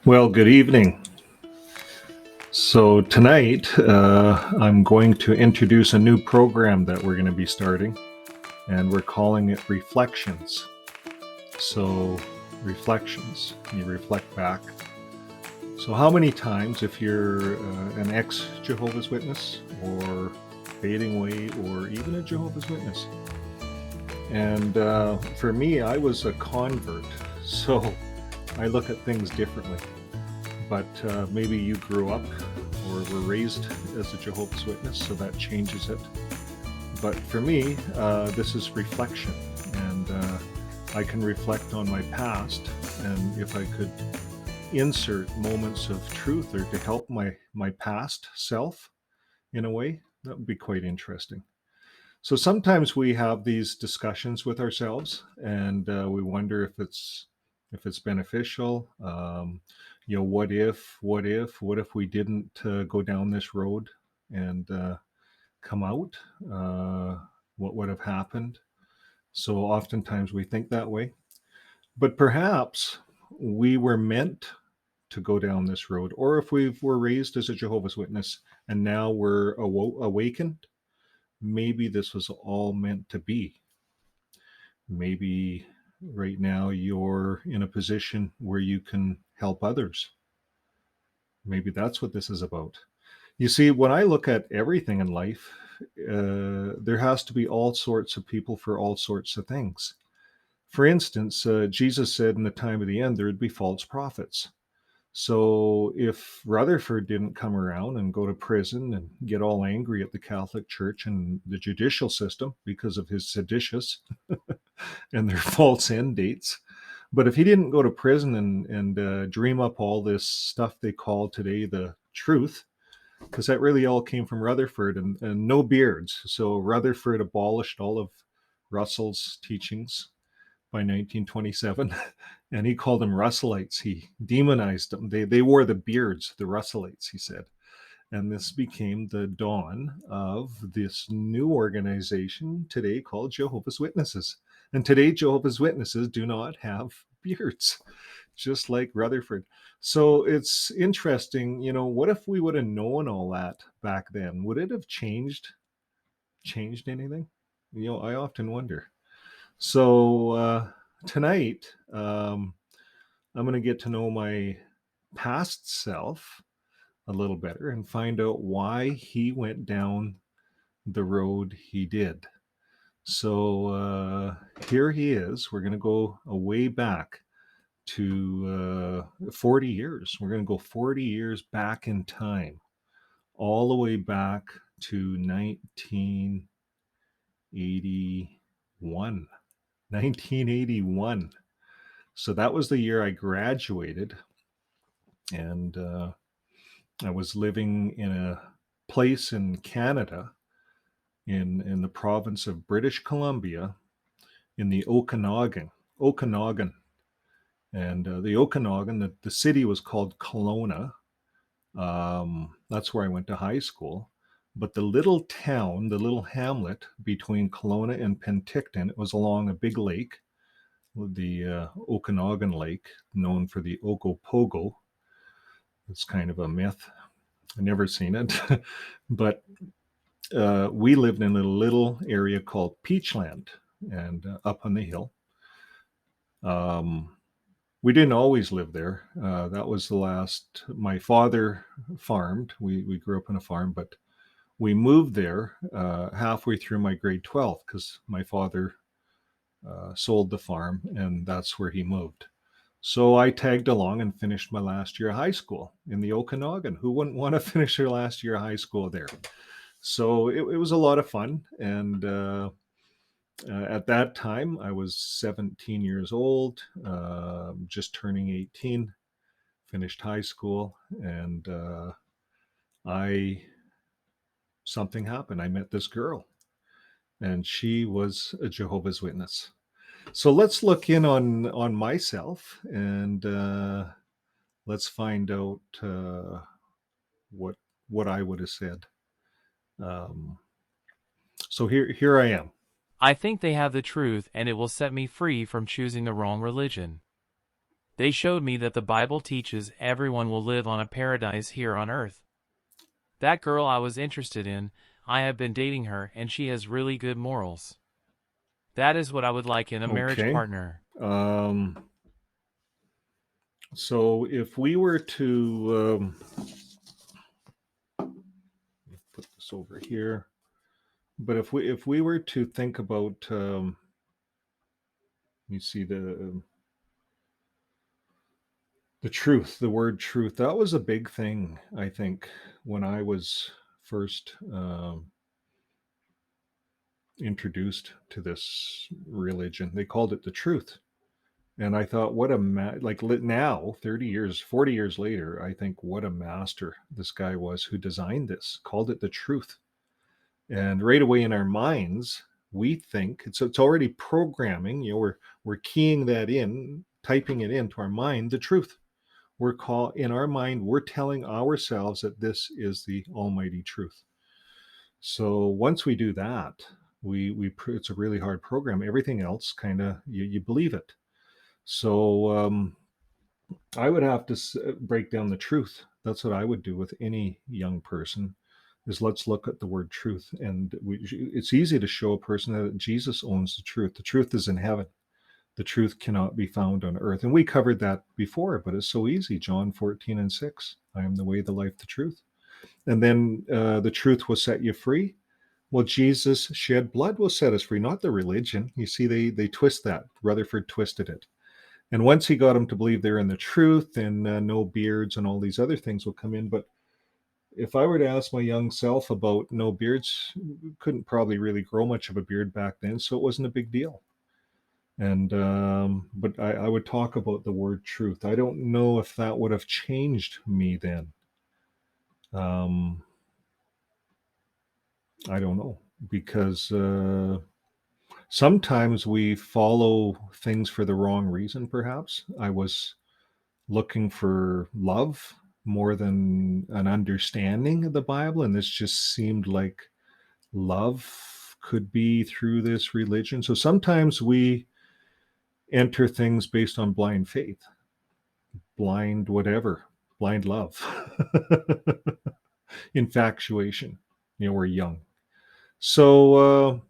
Well, good evening. So, tonight I'm going to introduce a new program that we're going to be starting, and we're calling it Reflections. So, reflections, you reflect back. So, how many times, if you're an ex Jehovah's Witness or fading away, or even a Jehovah's Witness, and for me, I was a convert, so I look at things differently. But maybe you grew up or were raised as a Jehovah's Witness, so that changes it. But for me, this is reflection, and I can reflect on my past, and if I could insert moments of truth or to help my past self in a way, that would be quite interesting. So sometimes we have these discussions with ourselves, and we wonder if it's beneficial. What if we didn't go down this road and come out? Uh, what would have happened? So oftentimes we think that way, but perhaps we were meant to go down this road, or if we were raised as a Jehovah's Witness and now we're awakened, maybe this was all meant to be. Maybe right now you're in a position where you can help others. Maybe that's what this is about. You see, when I look at everything in life, there has to be all sorts of people for all sorts of things. For instance, Jesus said in the time of the end there would be false prophets. So if Rutherford didn't come around and go to prison and get all angry at the Catholic Church and the judicial system because of his seditious and their false end dates, but if he didn't go to prison and dream up all this stuff they call today the truth, because that really all came from Rutherford and no beards. So Rutherford abolished all of Russell's teachings by 1927, and he called them Russellites. He demonized them. They wore the beards, the Russellites, he said. And this became the dawn of this new organization today called Jehovah's Witnesses. And today, Jehovah's Witnesses do not have beards, just like Rutherford. So it's interesting, what if we would have known all that back then? Would it have changed anything? I often wonder. So tonight, I'm going to get to know my past self a little better and find out why he went down the road he did. So here he is. We're going to go way back to 40 years. We're going to go 40 years back in time, all the way back to 1981. 1981. So that was the year I graduated, and I was living in a place in Canada, in the province of British Columbia, in the Okanagan, and the Okanagan. The city was called Kelowna. That's where I went to high school. But the little town, the little hamlet between Kelowna and Penticton, it was along a big lake, the Okanagan Lake, known for the Ogopogo. It's kind of a myth. I've never seen it, but we lived in a little area called Peachland, and up on the hill. Um, we didn't always live there. That was the last. My father farmed. We grew up on a farm, but we moved there halfway through my grade 12 because my father sold the farm, and that's where he moved. So I tagged along and finished my last year of high school in the Okanagan. Who wouldn't want to finish their last year of high school there? So it was a lot of fun. And at that time, I was 17 years old, just turning 18, finished high school, and I something happened. I met this girl, and she was a Jehovah's Witness. So let's look in on myself, and let's find out what what I would have said. Um, so here I am. I think they have the truth and it will set me free from choosing the wrong religion. They showed me that the Bible teaches everyone will live on a paradise here on earth. That girl I was interested in, I have been dating her and she has really good morals. That is what I would like in a marriage Okay. partner. Um, so if we were to put this over here, but if we were to think about, you see the truth, the word truth, that was a big thing, I think, when I was first introduced to this religion. They called it the truth. And I thought, what a like now, 30 years, 40 years later, I think what a master this guy was who designed this, called it the truth. And right away in our minds, we think it's already programming, we're keying that in, typing it into our mind, the truth. In our mind, we're telling ourselves that this is the almighty truth. So once we do that, it's a really hard program. Everything else kind of you believe it. So I would have to break down the truth. That's what I would do with any young person. Is let's look at the word truth, and it's easy to show a person that Jesus owns the truth. The truth is in heaven. The truth cannot be found on earth, and we covered that before. But it's so easy. John 14:6. I am the way, the life, the truth. And then the truth will set you free. Well, Jesus shed blood will set us free, not the religion. You see, they twist that. Rutherford twisted it. And once he got them to believe they're in the truth, then no beards and all these other things will come in. But if I were to ask my young self about no beards, couldn't probably really grow much of a beard back then, so it wasn't a big deal. And but I would talk about the word truth. I don't know if that would have changed me then. Um, I don't know because sometimes we follow things for the wrong reason. Perhaps I was looking for love more than an understanding of the Bible. And this just seemed like love could be through this religion. So sometimes we enter things based on blind faith, blind whatever, blind love, infatuation. We're young. So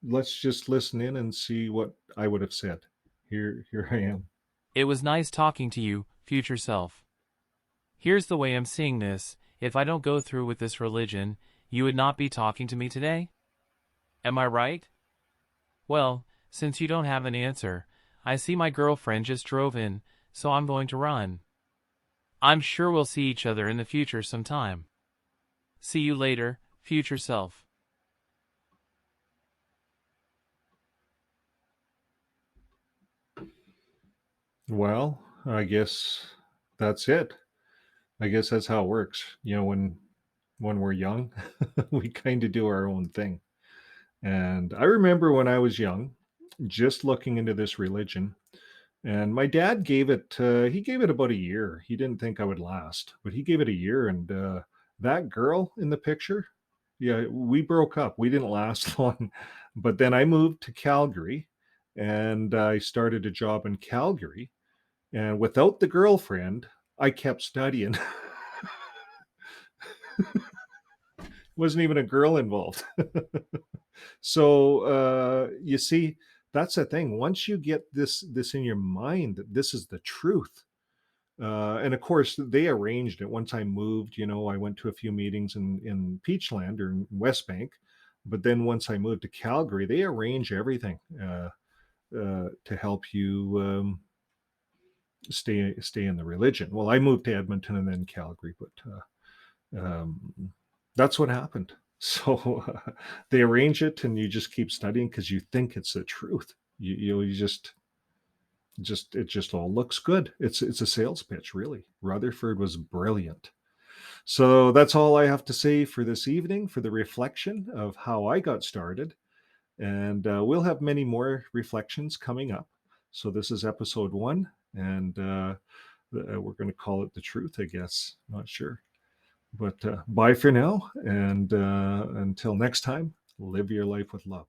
let's just listen in and see what I would have said. Here I am. It was nice talking to you, future self. Here's the way I'm seeing this. If I don't go through with this religion, you would not be talking to me today? Am I right? Well, since you don't have an answer, I see my girlfriend just drove in, so I'm going to run. I'm sure we'll see each other in the future sometime. See you later, future self. Well, I guess that's it. I guess that's how it works. When we're young, we kind of do our own thing. And I remember when I was young, just looking into this religion, and my dad gave it. He gave it about a year. He didn't think I would last, but he gave it a year. And that girl in the picture, yeah, we broke up. We didn't last long. But then I moved to Calgary, and I started a job in Calgary. And without the girlfriend, I kept studying. Wasn't even a girl involved. So you see, that's the thing. Once you get this in your mind that this is the truth, and of course they arranged it. Once I moved, I went to a few meetings in Peachland or in West Bank, but then once I moved to Calgary, they arrange everything to help you stay in the religion. Well, I moved to Edmonton and then Calgary, but that's what happened. So they arrange it, and you just keep studying because you think it's the truth. You just it just all looks good. It's a sales pitch, really. Rutherford was brilliant. So that's all I have to say for this evening for the reflection of how I got started, and we'll have many more reflections coming up. So this is episode 1, and we're going to call it the truth, I guess. Not sure. But bye for now. And until next time, live your life with love.